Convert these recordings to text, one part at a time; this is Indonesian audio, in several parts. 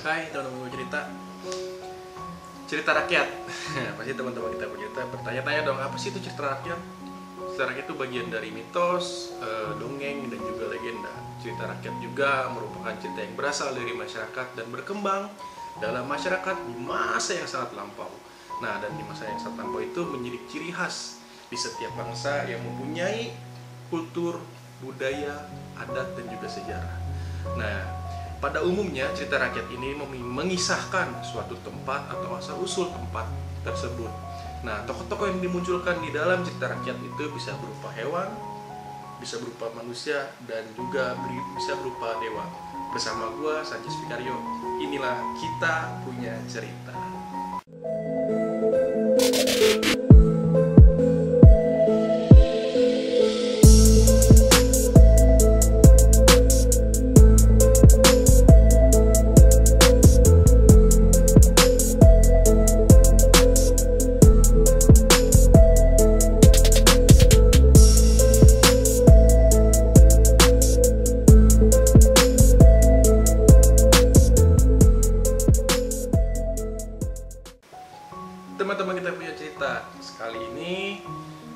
Hai teman-teman mau cerita rakyat. Pasti teman-teman kita bercerita bertanya-tanya dong, apa sih itu cerita rakyat? Cerita rakyat itu bagian dari mitos, dongeng, dan juga legenda. Cerita rakyat juga merupakan cerita yang berasal dari masyarakat dan berkembang dalam masyarakat di masa yang sangat lampau. Nah, dan di masa yang sangat lampau itu menjadi ciri khas di setiap bangsa yang mempunyai kultur, budaya, adat, dan juga sejarah. Nah, pada umumnya cerita rakyat ini mengisahkan suatu tempat atau asal-usul tempat tersebut. Nah, tokoh-tokoh yang dimunculkan di dalam cerita rakyat itu bisa berupa hewan, bisa berupa manusia, dan juga bisa berupa dewa. Bersama gua Sanchez Vicario, inilah Kita Punya Cerita. Teman-teman kita punya cerita. Sekali ini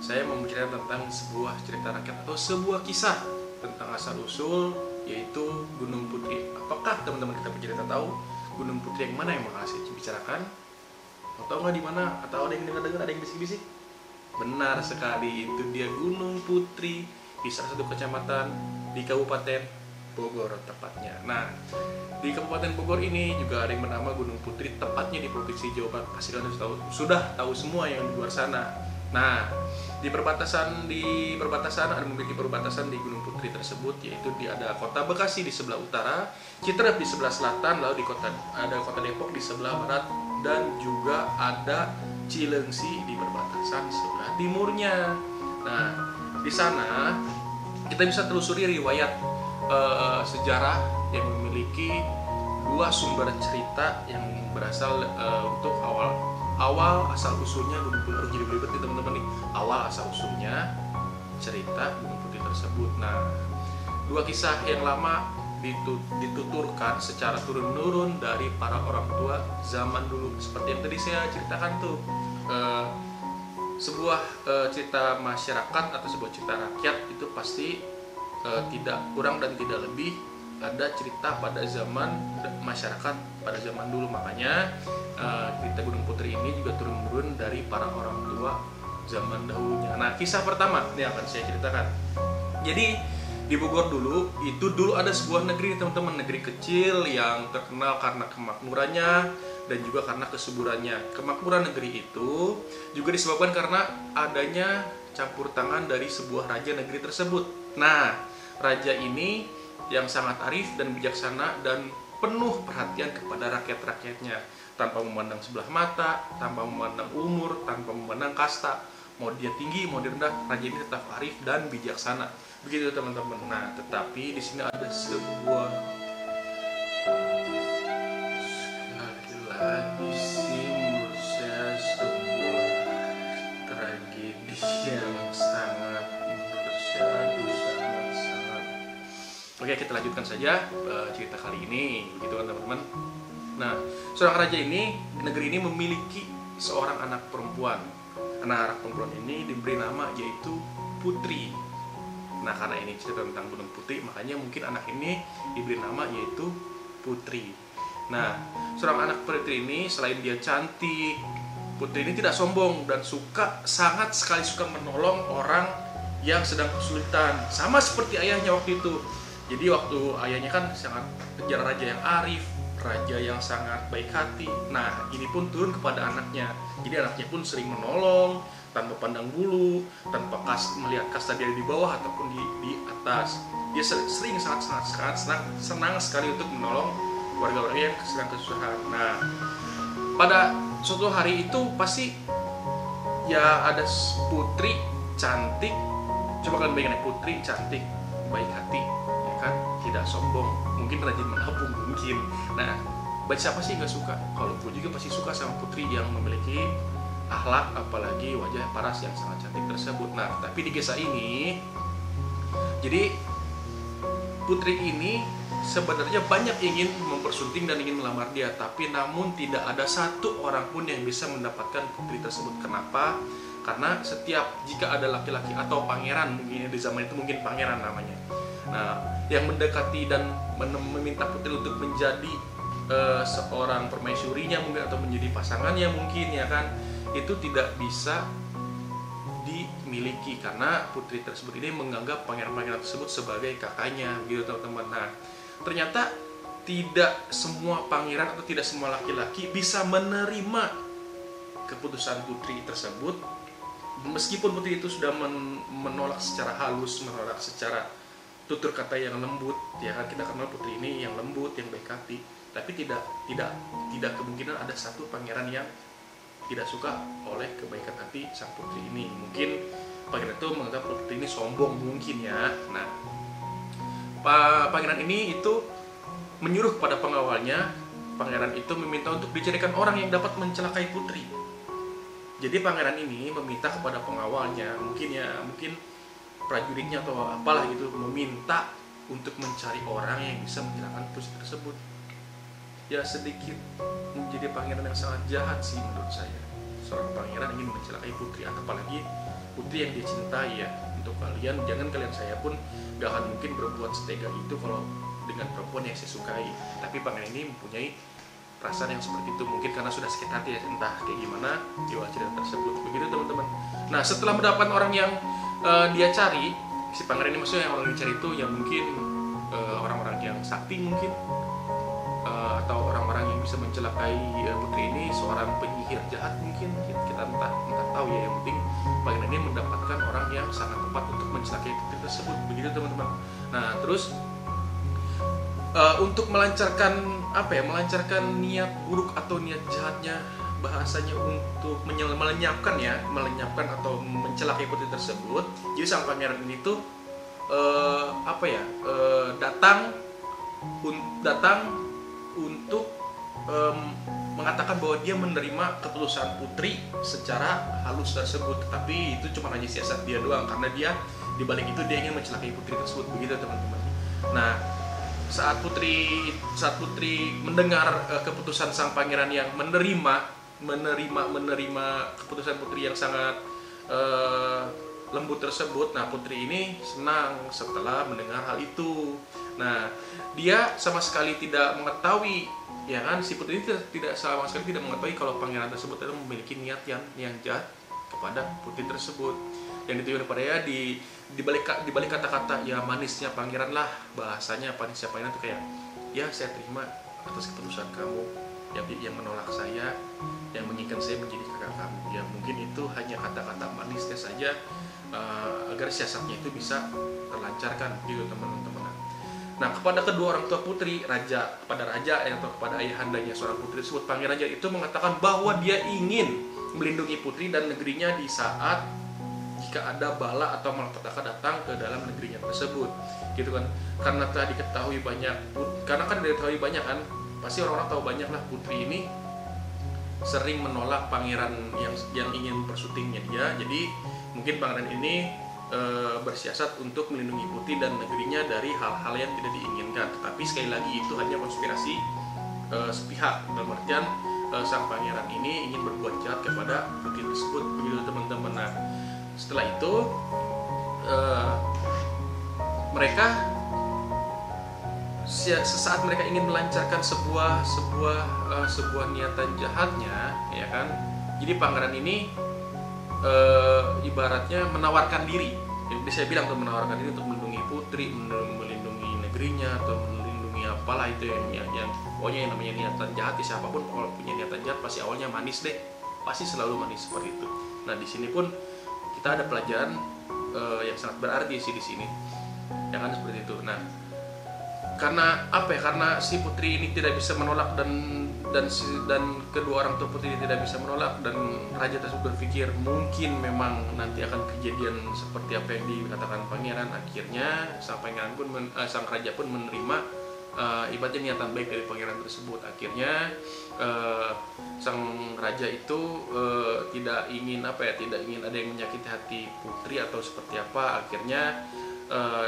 saya mau bercerita tentang sebuah cerita rakyat atau sebuah kisah tentang asal-usul, yaitu Gunung Putri. Apakah teman-teman kita punya cerita tahu Gunung Putri yang mana yang bakal saya bicarakan? Atau nggak di mana? Atau ada yang dengar-dengar, ada yang bisik-bisik? Benar sekali, itu dia Gunung Putri di salah satu kecamatan di Kabupaten Bogor tepatnya. Nah, di Kabupaten Bogor ini juga ada yang bernama Gunung Putri, tepatnya di Provinsi Jawa Barat. Pasti kalian sudah tahu semua yang di luar sana. Nah, di perbatasan ada memiliki perbatasan di Gunung Putri tersebut, yaitu ada kota Bekasi di sebelah utara, Citrep di sebelah selatan, lalu ada kota Depok di sebelah barat, dan juga ada Cilengsi di perbatasan sebelah timurnya. Nah, di sana kita bisa telusuri riwayat sejarah yang memiliki dua sumber cerita yang berasal untuk awal asal usulnya Gunung Putri. Jadi belibet nih teman-teman nih, awal asal usulnya cerita Gunung Putri tersebut. Nah, dua kisah yang lama dituturkan secara turun-menurun dari para orang tua zaman dulu. Seperti yang tadi saya ceritakan tuh, sebuah cerita masyarakat atau sebuah cerita rakyat itu pasti tidak kurang dan tidak lebih ada cerita pada zaman masyarakat pada zaman dulu. Makanya cerita Gunung Putri ini juga turun-menurun dari para orang tua zaman dahulunya. Nah, kisah pertama ini akan saya ceritakan. Jadi di Bogor dulu ada sebuah negeri, teman-teman, negeri kecil yang terkenal karena kemakmurannya dan juga karena kesuburannya. Kemakmuran negeri itu juga disebabkan karena adanya campur tangan dari sebuah raja negeri tersebut. Nah, raja ini yang sangat arif dan bijaksana dan penuh perhatian kepada rakyat-rakyatnya, tanpa memandang sebelah mata, tanpa memandang umur, tanpa memandang kasta. Mau dia tinggi, mau dia rendah, raja ini tetap arif dan bijaksana. Begitu teman-teman. Nah, tetapi di sini ada sebuah tragedi yang sangat Oke, kita lanjutkan saja cerita kali ini, begitu kan teman-teman. Nah, seorang raja ini, negeri ini memiliki seorang anak perempuan. Anak perempuan ini diberi nama yaitu Putri. Nah, karena ini cerita tentang Gunung Putri, makanya mungkin anak ini diberi nama yaitu Putri. Nah, seorang anak Putri ini selain dia cantik, Putri ini tidak sombong dan sangat sekali suka menolong orang yang sedang kesulitan, sama seperti ayahnya waktu itu. Jadi waktu ayahnya kan sangat raja yang arif, raja yang sangat baik hati. Nah, ini pun turun kepada anaknya. Jadi anaknya pun sering menolong tanpa pandang bulu, tanpa melihat kasta dia di bawah ataupun di atas. Dia sering sangat senang sekali untuk menolong warga-warga yang sedang kesusahan. Nah, pada suatu hari itu pasti ya ada putri cantik. Coba kalian bayangin, putri cantik, baik hati, tidak sombong, mungkin rajin menabung mungkin. Nah, baik siapa sih nggak suka? Kalau gue juga pasti suka sama putri yang memiliki akhlak, apalagi wajah paras yang sangat cantik tersebut. Nah, tapi di kisah ini, jadi putri ini sebenarnya banyak ingin mempersunting dan ingin melamar dia, tapi namun tidak ada satu orang pun yang bisa mendapatkan putri tersebut. Kenapa? Karena jika ada laki-laki atau pangeran, mungkin di zaman itu mungkin pangeran namanya, nah yang mendekati dan meminta putri untuk menjadi seorang permaisurinya mungkin, atau menjadi pasangannya mungkin, ya kan, itu tidak bisa dimiliki karena putri tersebut ini menganggap pangeran-pangeran tersebut sebagai kakaknya, gitu teman-teman. Nah, ternyata tidak semua pangeran atau tidak semua laki-laki bisa menerima keputusan putri tersebut, meskipun putri itu sudah menolak secara halus, menolak secara tutur kata yang lembut, ya kan, kita kenal putri ini yang lembut, yang baik hati, tapi tidak kemungkinan ada satu pangeran yang tidak suka oleh kebaikan hati sang putri ini. Mungkin pangeran itu menganggap putri ini sombong mungkin, ya. Nah, pangeran ini itu menyuruh kepada pengawalnya. Pangeran itu meminta untuk dicarikan orang yang dapat mencelakai putri. Jadi pangeran ini meminta kepada pengawalnya, mungkin prajuritnya atau apalah gitu, meminta untuk mencari orang yang bisa mencelakakan putri tersebut. Ya, sedikit menjadi pangeran yang sangat jahat sih menurut saya. Seorang pangeran ingin mencelakai putri, apalagi putri yang dia cintai, ya. Untuk jangan kalian, saya pun gak akan mungkin berbuat setega itu kalau dengan perempuan yang saya sukai. Tapi pangeran ini mempunyai perasaan yang seperti itu, mungkin karena sudah sakit hati, ya, entah kayak gimana di cerita tersebut. Begitu teman-teman. Nah, setelah mendapatkan orang yang dia cari, si pangeran ini maksudnya yang orang yang dicari itu ya mungkin orang-orang yang sakti mungkin, atau orang-orang yang bisa mencelakai putri ini, seorang penyihir jahat mungkin, kita entah tahu, ya. Yang penting pangeran ini mendapatkan orang yang sangat tepat untuk mencelakai putri tersebut. Begitu teman-teman. Nah, terus untuk melancarkan niat buruk atau niat jahatnya, bahasanya untuk melenyapkan atau mencelakai putri tersebut. Jadi sang pangeran ini tuh datang untuk mengatakan bahwa dia menerima keputusan putri secara halus tersebut, tapi itu cuma hanya siasat dia doang, karena dia di balik itu dia ingin mencelakai putri tersebut. Begitu teman-teman. Nah, saat putri mendengar keputusan sang pangeran yang menerima keputusan putri yang sangat lembut tersebut, nah putri ini senang setelah mendengar hal itu. Nah, dia sama sekali tidak mengetahui, ya kan, si putri ini tidak sama sekali tidak mengetahui kalau pangeran tersebut itu memiliki niat yang jahat kepada putri tersebut. Yang ditunjukkan kepadanya di balik kata-kata ya manisnya pangeran lah, bahasanya manisnya pangeran itu kayak, ya saya terima atas keputusan kamu yang menolak saya, yang menginginkan saya menjadi kakak kamu. Ya mungkin itu hanya kata-kata manisnya saja, agar siasatnya itu bisa terlancarkan, gitu teman-teman. Nah, kepada kedua orang tua putri, kepada raja atau kepada ayahandanya seorang putri tersebut, pangeran itu mengatakan bahwa dia ingin melindungi putri dan negerinya di saat jika ada bala atau malapetaka datang ke dalam negerinya tersebut, gitu kan. Karena telah diketahui banyak kan, pasti orang-orang tahu banyak lah putri ini sering menolak pangeran yang ingin persutingnya dia. Jadi mungkin pangeran ini bersiasat untuk melindungi putri dan negerinya dari hal-hal yang tidak diinginkan. Tetapi sekali lagi itu hanya konspirasi sepihak, dalam artian sang pangeran ini ingin berbuat jahat kepada putri tersebut. Begitu teman-teman. Nah, setelah itu sesaat mereka ingin melancarkan sebuah niatan jahatnya, ya kan. Jadi pangeran ini ibaratnya menawarkan diri. Jadi saya bilang tuh, menawarkan diri untuk melindungi putri, melindungi negerinya, atau melindungi apalah itu yang pokoknya yang namanya niatan jahat. Siapapun kalau punya niatan jahat pasti awalnya manis deh, pasti selalu manis seperti itu. Nah, di sini pun kita ada pelajaran yang sangat berarti sih di sini, ya kan, seperti itu. Nah, karena karena si putri ini tidak bisa menolak dan kedua orang tua putri ini tidak bisa menolak, dan raja tersebut berpikir mungkin memang nanti akan kejadian seperti apa yang dikatakan pangeran. Akhirnya sang raja pun menerima ibaratnya niatan baik dari pangeran tersebut. Akhirnya sang raja itu tidak ingin ada yang menyakiti hati putri atau seperti apa. Akhirnya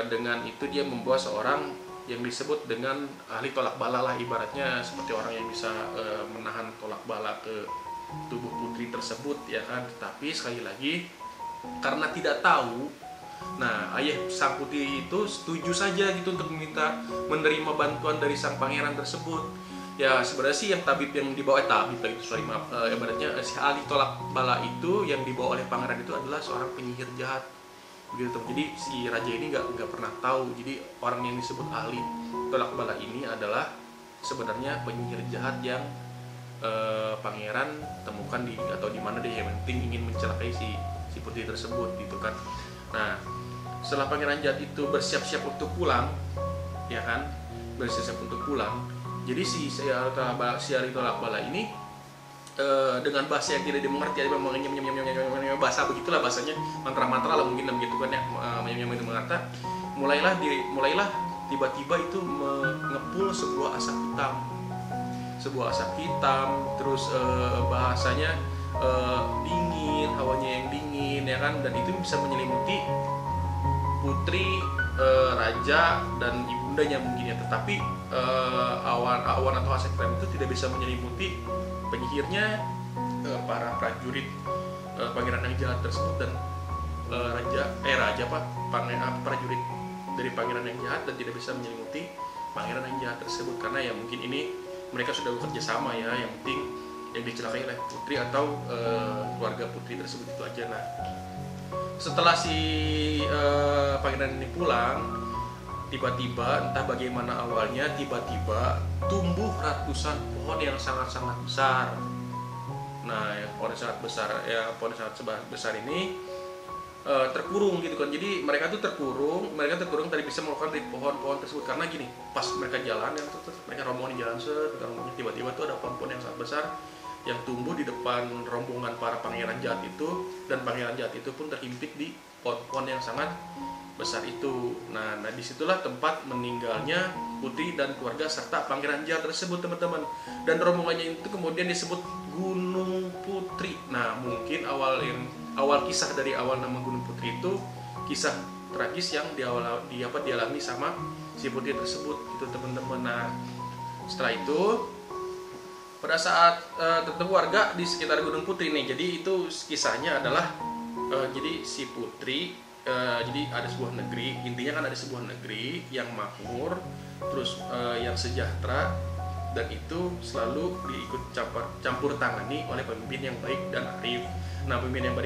dengan itu dia membawa seorang yang disebut dengan ahli tolak bala lah, ibaratnya seperti orang yang bisa menahan tolak bala ke tubuh putri tersebut ya kan. Tapi sekali lagi karena tidak tahu, nah ayah sang putri itu setuju saja gitu untuk menerima bantuan dari sang pangeran tersebut. Ya sebenarnya sih yang tabib yang dibawa tabib lagi sorry maaf ibaratnya si ahli tolak bala itu yang dibawa oleh pangeran itu adalah seorang penyihir jahat begitu. Jadi si raja ini nggak pernah tahu. Jadi orang yang disebut ahli tolak bala ini adalah sebenarnya penyihir jahat yang pangeran temukan di atau di mana dia yang penting ingin mencelakai si putri tersebut gitu kan. Nah setelah pangeran jahat itu bersiap-siap untuk pulang ya kan, bersiap-siap untuk pulang, jadi si ahli tolak bala ini dengan bahasa yang tidak dimengerti, dia memang bahasa begitulah bahasanya, mantra-mantra lah mungkin begitu kan ya, mengarta mulailah tiba-tiba itu mengepul sebuah asap hitam, terus bahasanya dingin, hawanya yang dingin ya kan, dan itu bisa menyelimuti putri, raja dan ibundanya mungkin ya. Tetapi awan atau asap hitam itu tidak bisa menyelimuti penyihirnya, para prajurit pangeran yang jahat tersebut dan prajurit dari pangeran yang jahat, dan tidak bisa menyelimuti pangeran yang jahat tersebut karena ya mungkin ini mereka sudah bekerja sama ya, yang penting yang dicelakai oleh putri atau keluarga putri tersebut itu aja. Nah setelah si pangeran ini pulang, tiba-tiba entah bagaimana awalnya tiba-tiba tumbuh ratusan pohon yang sangat-sangat besar. Nah pohon yang sangat besar ini terkurung gitu kan. Jadi mereka terkurung tadi bisa melakukan di pohon-pohon tersebut karena gini, pas mereka jalan yang mereka rombongan jalan tiba-tiba tuh ada pohon-pohon yang sangat besar yang tumbuh di depan rombongan para pangeran jahat itu, dan pangeran jahat itu pun terhimpit di pohon-pohon yang sangat besar itu. Nah disitulah tempat meninggalnya putri dan keluarga serta pangeran jahat tersebut teman-teman, dan rombongannya itu kemudian disebut Gunung Putri. Nah mungkin awal kisah dari awal nama Gunung Putri itu kisah tragis yang dialami sama si putri tersebut gitu teman-teman. Nah setelah itu pada saat tertentu warga di sekitar Gunung Putri nih, jadi itu kisahnya adalah jadi si putri jadi ada sebuah negeri, intinya kan ada sebuah negeri yang makmur, terus yang sejahtera, dan itu selalu diikut campur tangani oleh pemimpin yang baik dan arif. Nah pemimpin yang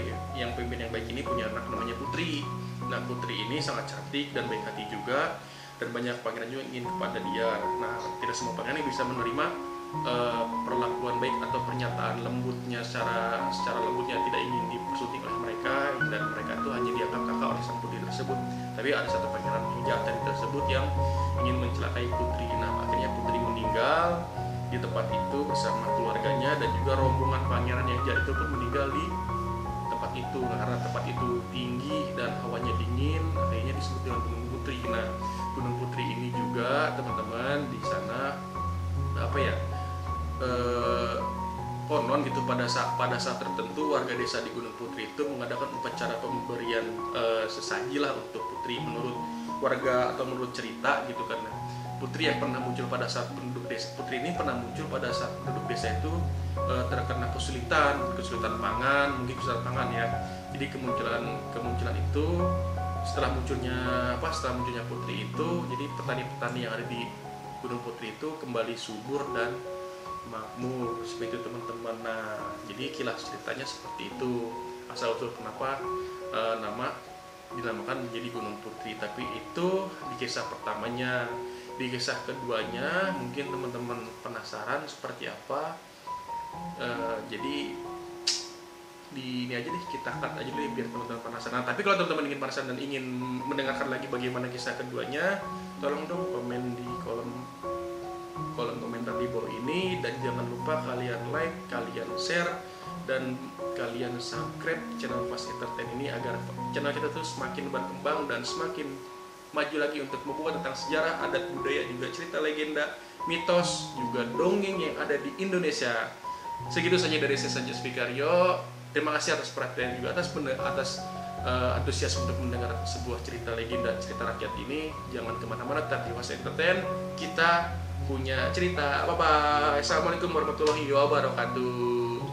baik ini punya anak namanya Putri. Nah Putri ini sangat cantik dan baik hati juga, dan banyak pangeran juga ingin kepada dia. Nah tidak semua pangeran bisa menerima perlakuan baik atau pernyataan lembutnya secara lembutnya, tidak ingin dipersunting oleh mereka, dan mereka itu hanya dianggap kakak oleh sang putri tersebut. Tapi ada satu pangeran yang jahat tadi tersebut yang ingin mencelakai putri. Nah akhirnya putri meninggal di tempat itu bersama keluarganya, dan juga rombongan pangeran yang jahat itu pun meninggal di tempat itu. Nah, karena tempat itu tinggi dan hawanya dingin, akhirnya disebut dengan Gunung Putri. Nah Gunung Putri ini juga teman-teman di sana konon gitu pada saat tertentu warga desa di Gunung Putri itu mengadakan upacara pemberian sesaji lah untuk putri menurut warga atau menurut cerita gitu. Karena putri yang pernah muncul pada saat penduduk desa, putri ini pernah muncul pada saat penduduk desa itu terkena kesulitan pangan, mungkin kesulitan pangan ya. Jadi kemunculan itu setelah munculnya putri itu, jadi petani-petani yang ada di Gunung Putri itu kembali subur dan makmur seperti itu teman-teman. Nah jadi kilas ceritanya seperti itu, asal usul kenapa nama dinamakan menjadi Gunung Putri. Tapi itu di kisah pertamanya. Di kisah keduanya mungkin teman-teman penasaran seperti apa, jadi di ini aja deh, kita cut aja dulu biar teman-teman penasaran. Nah, tapi kalau teman-teman ingin penasaran dan ingin mendengarkan lagi bagaimana kisah keduanya, tolong dong komen di kolom komentar di bawah ini, dan jangan lupa kalian like, kalian share, dan kalian subscribe channel Fast Entertain ini agar channel kita tuh semakin berkembang dan semakin maju lagi untuk membuat tentang sejarah, adat, budaya, juga cerita legenda, mitos, juga dongeng yang ada di Indonesia. Segitu saja dari saya Sanjay Spikario. Terima kasih atas perhatian juga atas antusias untuk mendengar sebuah cerita legenda, cerita rakyat ini, jangan kemana-mana, tetap di Wasa Entertain. Kita punya cerita. Bye bye. Assalamualaikum warahmatullahi wabarakatuh.